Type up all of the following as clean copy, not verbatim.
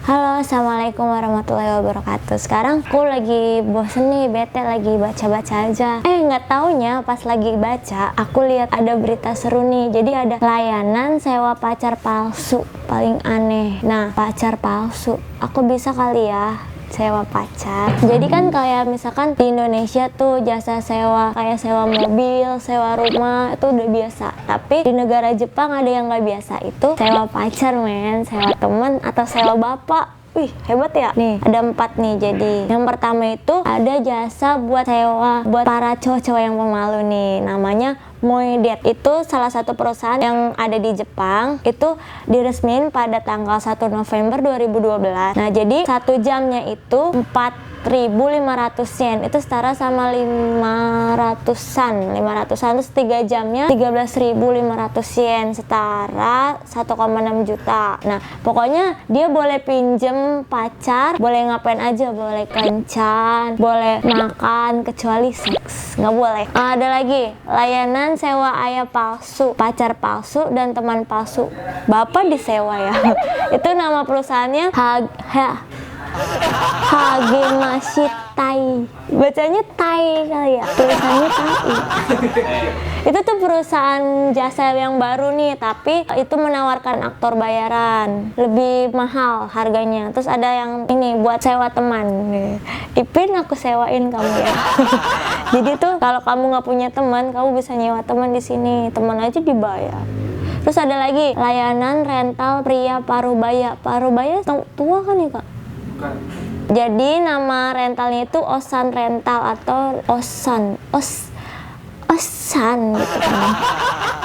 Halo, assalamualaikum warahmatullahi wabarakatuh. Sekarang aku lagi bosen nih, bete lagi baca-baca aja. Nggak taunya pas lagi baca, aku lihat ada berita seru nih. Jadi ada layanan sewa pacar palsu, paling aneh. Nah, pacar palsu, aku bisa kali ya sewa pacar. Jadi kan kayak misalkan di Indonesia tuh jasa sewa kayak sewa mobil, sewa rumah itu udah biasa. Tapi di negara Jepang ada yang nggak biasa, itu sewa pacar men, sewa temen atau sewa bapak. Wih, hebat ya. Nih, ada 4 nih. Jadi, yang pertama itu ada jasa buat sewa buat para cowok-cowok yang pemalu nih. Namanya Moedet. Itu salah satu perusahaan yang ada di Jepang. Itu diresmiin pada tanggal 1 November 2012. Nah, jadi 1 jamnya itu 4.500 yen. Itu setara sama 500-an. Terus 3 jamnya 13.500 yen, setara 1,6 juta. Nah, pokoknya dia boleh pinjem pacar, boleh ngapain aja, boleh kencan, boleh makan, kecuali seks nggak boleh. Ada lagi layanan sewa ayah palsu, pacar palsu, dan teman palsu. Bapak disewa ya. Itu nama perusahaannya Hagemashi Tai. Bacanya Tai kali ya. Tulisannya Tai. Itu tuh perusahaan jasa yang baru nih, tapi itu menawarkan aktor bayaran lebih mahal harganya. Terus ada yang ini buat sewa teman. Ipin, aku sewain kamu ya. Jadi tuh kalau kamu nggak punya teman, kamu bisa nyewa teman di sini. Teman aja dibayar. Terus ada lagi layanan rental pria parubaya. Parubaya tua kan ya, Kak? Bukan. Jadi nama rentalnya itu Osan Rental atau Osan gitu kan.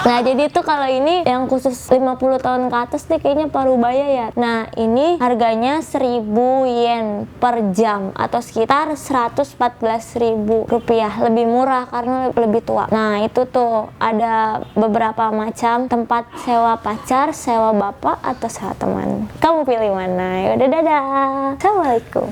Nah, jadi itu kalau ini yang khusus 50 tahun ke atas deh kayaknya parubaya ya. Nah, ini harganya 1.000 yen per jam atau sekitar 114.000 rupiah. Lebih murah karena lebih tua. Nah, itu tuh ada beberapa macam tempat sewa pacar, sewa bapak, atau sewa teman. Kamu pilih mana? Yaudah, dadah. Assalamualaikum.